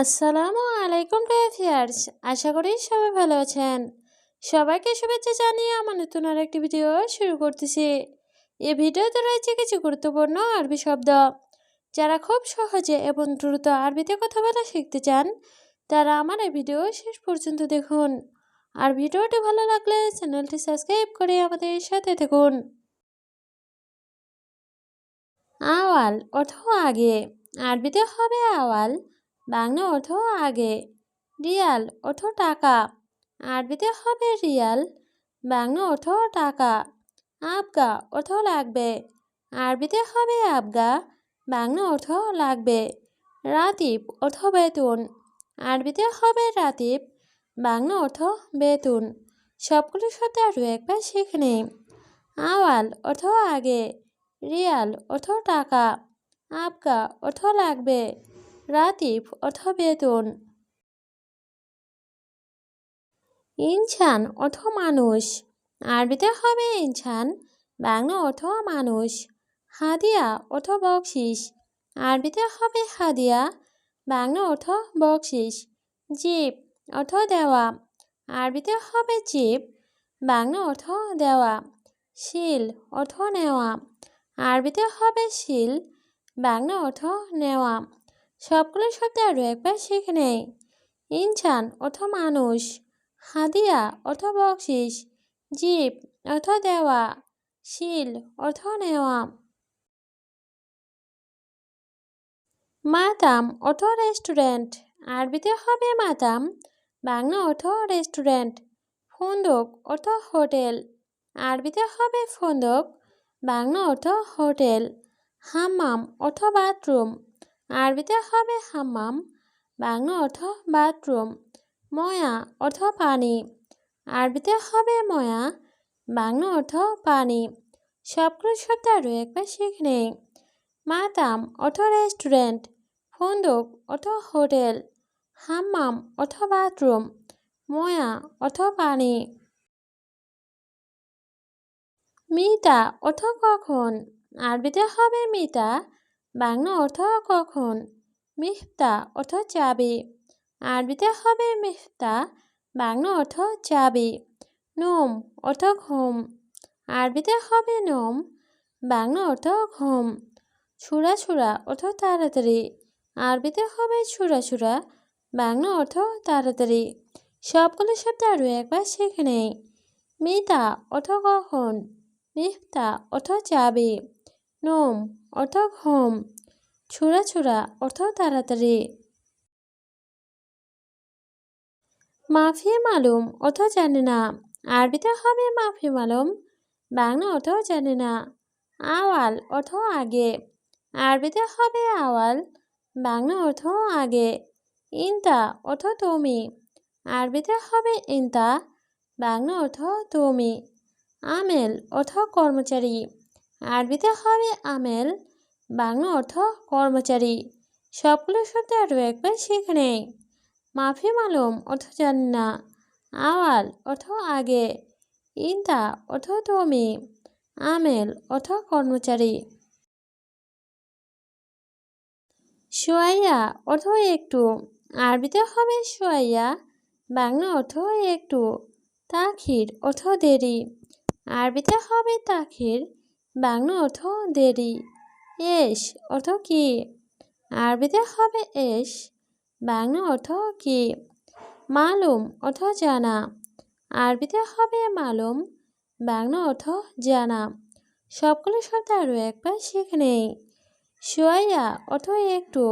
আসসালামু আলাইকুম ভিউয়ার্স, আশা করি সবাই ভালো আছেন। সবাইকে শুভেচ্ছা জানিয়ে আমার নতুন আরেকটি ভিডিও শুরু করতেছি। এই ভিডিওতে রয়েছে কিছু গুরুত্বপূর্ণ আরবি শব্দ। যারা খুব সহজে এবং দ্রুত আরবিতে কথা বলা শিখতে চান, তারা আমার এই ভিডিও শেষ পর্যন্ত দেখুন। আর ভিডিওটি ভালো লাগলে চ্যানেলটি সাবস্ক্রাইব করে আমাদের সাথে থাকুন। আওয়াল অর্থ আগে, আরবিতে হবে আওয়াল, বাংলা অর্থ আগে। রিয়াল অর্থ টাকা, আরবিতে হবে রিয়াল, বাংলা অর্থ টাকা। আবগা অর্থ লাগবে, আরবিতে হবে আবগা, বাংলা অর্থ লাগবে। রাতিব অর্থ বেতন, আরবিতে হবে রাতিব, বাংলা অর্থ বেতন। সবগুলো শব্দ আরও একবার শিখে নিই। আওয়াল অর্থ আগে, রিয়াল অর্থ টাকা, আবগা অর্থ লাগবে, রাতিব অর্থ বেতন। ইনসান অর্থ মানুষ, আরবিতে হবে ইনসান, বাংলা অর্থ মানুষ। হাদিয়া অর্থ বকশিস, আরবিতে হবে হাদিয়া, বাংলা অর্থ বকশিস। জিপ অর্থ দেওয়া, আরবিতে হবে জিপ, বাংলা অর্থ দেওয়া। শিল অর্থ নেওয়া, আরবিতে হবে শিল, বাংলা অর্থ নেওয়া। সবগুলো শব্দ আরও একবার শিখে নেই। ইনসান অর্থ মানুষ, হাদিয়া অর্থ বকশিস, জিপ অর্থ দেওয়া, শিল অর্থ নেওয়া। মাতাম অর্থ রেস্টুরেন্ট, আরবিতে হবে মাতাম, বাংলা অর্থ রেস্টুরেন্ট। ফন্দক অর্থ হোটেল, আরবিতে হবে ফন্দক, বাংলা অর্থ হোটেল। হাম্মাম অর্থ বাথরুম, আরবিতে হবে হাম্মাম, বাংলা অর্থ বাথরুম। ময়া অর্থ পানি, আরবিতে হবে ময়া, বাংলা অর্থ পানি। সবগুলো শব্দ আরও একবার শিখে নেই। মাতাম অর্থ রেস্টুরেন্ট, ফন্দক অর্থ হোটেল, হাম্মাম অর্থ বাথরুম, ময়া অর্থ পানি। মিতা অর্থ কখন, আরবিতে হবে মিতা, বাংলা অর্থ কখন। মিফতা অর্থ চাবি, আরবিতে হবে মিফতা, বাংলা অর্থ চাবি। নোম অর্থ ঘুম, আরবিতে হবে নোম, বাংলা অর্থ ঘুম। ছুরা ছুরা অর্থ তাড়াতাড়ি, আরবিতে হবে ছুরা ছুরা, বাংলা অর্থ তাড়াতাড়ি। সবগুলো শব্দ আরও একবার শিখে নেই। মিতা অর্থ কখন, মিফতা অর্থ চাবি, নোম অর্থ ঘুম, ছুরা ছুরা অর্থ তাড়াতাড়ি। মাফি মালুম অর্থ জানে না, আরবিতে হবে মাফি মালুম, বাংলা অর্থ জানে না। আওয়াল অর্থ আগে, আরবিতে হবে আওয়াল, বাংলা অর্থ আগে। ইনতা অর্থ তুমি, আরবিতে হবে ইনতা, বাংলা অর্থ তুমি। আমেল অর্থ কর্মচারী, আরবিতে হবে আমেল, বাংলা অর্থ কর্মচারী। সবগুলো শব্দ আরও একবার শিখে নেই। মাফি মালুম অর্থ জানি না, আওয়াল অর্থ আগে, ইনতা অর্থ তুমি, আমেল অর্থ কর্মচারী। সোয়াইয়া অর্থ একটু, আরবিতে হবে সোয়াইয়া, বাংলা অর্থ একটু। তাখির অর্থ দেরি, আরবিতে হবে তাখির, বাংলা অর্থ দেরি। এস অর্থ কি, আরবিতে হবে এস, বাংলা অর্থ কি। মালুম অর্থ জানা, আরবিতে হবে মালুম, বাংলা অর্থ জানা। সবগুলো শব্দ আরও একবার শিখে নেই। সোয়াইয়া অর্থ একটু,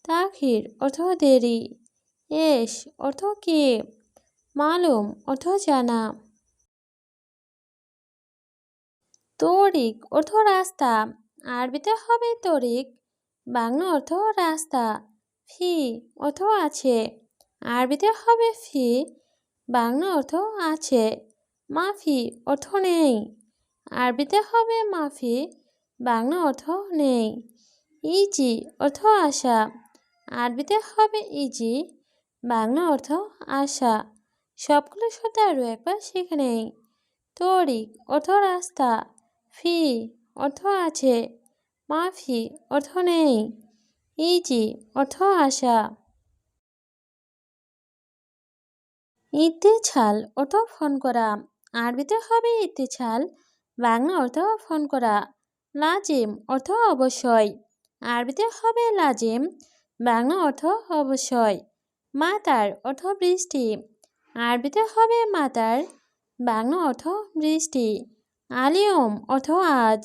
তাখির অর্থ দেরি, এস অর্থ কি, মালুম অর্থ জানা। তরিক অর্থ রাস্তা, আরবিতে হবে তরিক, বাংলা অর্থ রাস্তা। ফি অর্থ আছে, আরবিতে হবে ফি, বাংলা অর্থ আছে। মাফি অর্থ নেই, আরবিতে হবে মাফি, বাংলা অর্থ নেই। ইজি অর্থ আশা, আরবিতে হবে ইজি, বাংলা অর্থ আশা। সবগুলো শব্দ আরও একবার শিখে নেই। তরিক অর্থ রাস্তা, ফি অর্থ আছে, মাফি অর্থ নেই, ইজি অর্থ আশা। ইত্তেছাল অর্থ ফোন করা। আরবিতে হবে ইত্তেছাল, বাংলা অর্থ ফোন করা। লাজিম অর্থ অবশ্যই। আরবিতে হবে লাজিম, বাংলা অর্থ অবশ্যই। মাতার অর্থ বৃষ্টি। আরবিতে হবে মাতার, বাংলা অর্থ বৃষ্টি। আলিয়ম অর্থ আজ।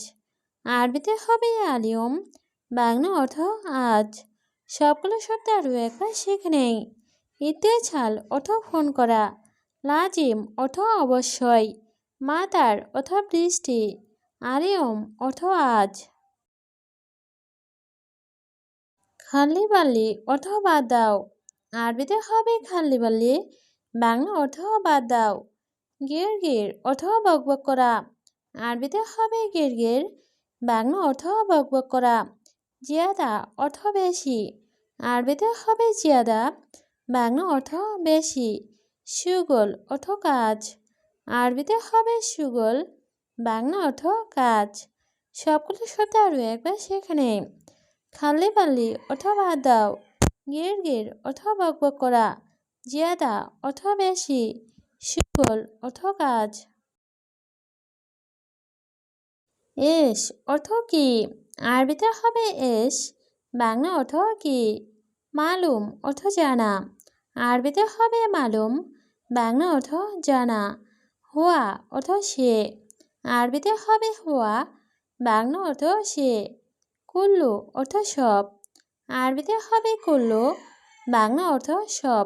আরবিতে হবে আলিয়ম, বাংলা অর্থ আজ। সবগুলো শব্দ আরও একবার শিখে নেই। ইত্তেছাল অর্থ ফোন করা, লাজিম অর্থ অবশ্যই, মাতার অর্থ বৃষ্টি, আলিয়ম অর্থ আজ। খাল্লি বাল্লি অর্থ বাদ দাও। আরবিতে হবে খাল্লি বাল্লি, বাংলা অর্থ বাদ দাও। গির গির অর্থ বকবক করা। আরবিতে হবে গির গির, বাংলা অর্থ বকবক করা। জিয়াদা অর্থ বেশি। আরবিতে হবে জিয়াদা, বাংলা অর্থ বেশি। সুগল অর্থ কাজ। আরবিতে হবে সুগল, বাংলা অর্থ কাজ। সবগুলো শব্দ আরও একবার সেখানে। খাল্লি বাল্লি অর্থ বাদ দাও, গির গির অর্থ বকবক করা, জিয়াদা অর্থ বেশি, সুগল অর্থ কাজ। এস অর্থ কি। আরবিতে হবে এস, বাংলা অর্থ কি। মালুম অর্থ জানা। আরবিতে হবে মালুম, বাংলা অর্থ জানা। হুয়া অর্থ সে। আরবিতে হবে হুয়া, বাংলা অর্থ সে। কুল্লু অর্থ সব। আরবিতে হবে কুল্লু, বাংলা অর্থ সব।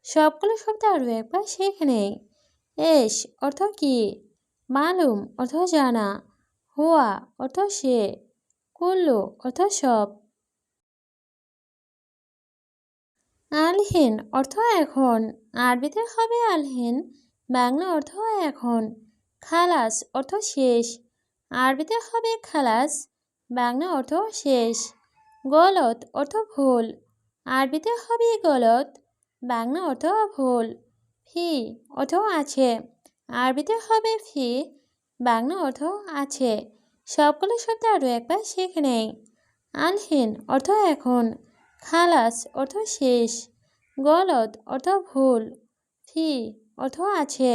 সবগুলো শব্দ আরও একবার শিখে নেই। এস অর্থ কি, মালুম অর্থ জানা, হুয়া অর্থ সে, কুল্লু অর্থ সব। আলহিন অর্থ এখন। আরবিতে হবে আলহিন, বাংলা অর্থ এখন। খালাস অর্থ শেষ। আরবিতে হবে খালাস, বাংলা অর্থ শেষ। গলত অর্থ ভুল। আরবিতে হবে গলত, বাংলা অর্থ ভুল। ফি অর্থ আছে। আরবিতে হবে ফি, বাংলা অর্থ আছে। সবগুলো শব্দ আরও একবার শিখে নেই। আলহিন অর্থ এখন, খালাস অর্থ শেষ, গলত অর্থ ভুল, ফি অর্থ আছে।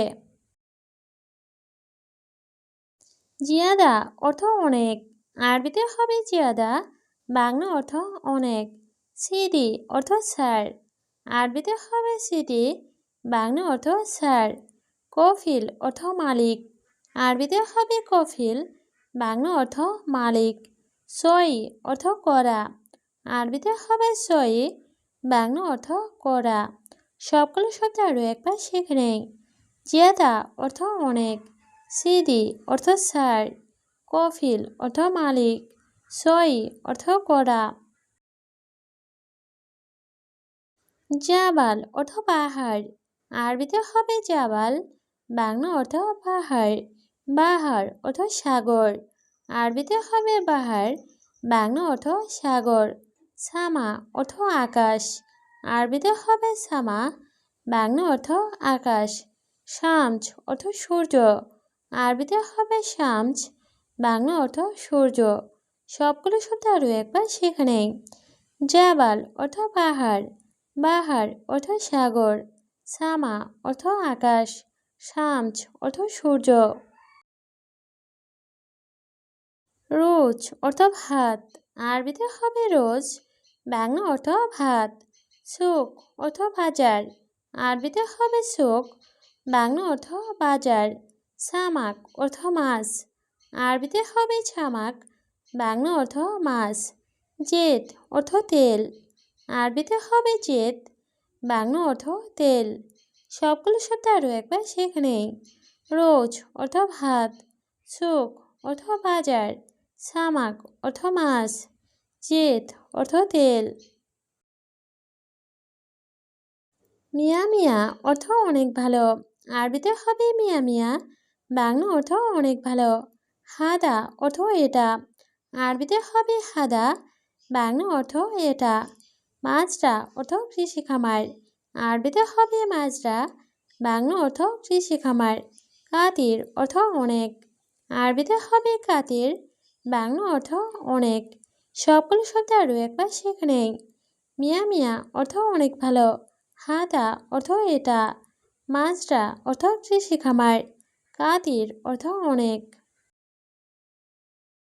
জিয়াদা অর্থ অনেক। আরবিতে হবে জিয়াদা, বাংলা অর্থ অনেক। সিদি অর্থ স্যার। আরবিতে হবে সিদি, বাংলা অর্থ স্যার। কফিল অর্থ মালিক। আরবিতে হবে কফিল, বাংলা অর্থ মালিক। সই অর্থ করা। আরবিতে হবে সই, বাংলা অর্থ করা। সবগুলো শব্দ আরও একবার শিখে নেই। জিয়াদা অর্থ অনেক, সিদি অর্থ স্যার, কফিল অর্থ মালিক, সই অর্থ করা। জাবাল অর্থ পাহাড়। আরবিতে হবে জাবাল, বাংলা অর্থ পাহাড়। বাহার অর্থ সাগর। আরবিতে হবে বাহার, বাংলা অর্থ সাগর। সামা অর্থ আকাশ। আরবিতে হবে সামা, বাংলা অর্থ আকাশ। শামস অর্থ সূর্য। আরবিতে হবে শামস, বাংলা অর্থ সূর্য। সবগুলো শব্দ আরও একবার শিখে নেই। জাবাল অর্থ পাহাড়, বাহার অর্থ সাগর, সামা অর্থ আকাশ, শামস অর্থ সূর্য। রোজ অর্থ ভাত। আরবিতে হবে রোজ, বাংলা অর্থ ভাত। সুক অর্থ বাজার। আরবিতে হবে সুক, বাংলা অর্থ বাজার। সামাক অর্থ মাছ। আরবিতে হবে ছামাক, বাংলা অর্থ মাছ। জেদ অর্থ তেল। আরবিতে হবে জেদ, বাংলা অর্থ তেল। সবগুলো শব্দ আরও একবার শিখে নেই। রোজ অর্থ ভাত, সুক অর্থ বাজার, সামাক অর্থ মাছ, জেদ অর্থ তেল। মিয়া মিয়া অর্থ অনেক ভালো। আরবিতে হবে মিয়া মিয়া, বাংলা অর্থ অনেক ভালো। হাদা অর্থ এটা। আরবিতে হবে হাদা, বাংলা অর্থ এটা। মাজরা অর্থ কৃষি খামার। আরবিতে হবে মাজরা, বাংলা অর্থ কৃষি খামার। কাতির অর্থ অনেক। আরবিতে হবে কাতির, বাংলা অর্থ অনেক। সবগুলো শব্দ আরও একবার শিখে নেই। মিয়া মিয়া অর্থ অনেক ভালো, হাদা অর্থ এটা, মাজরা অর্থ কৃষি খামার, কাদির অর্থ অনেক।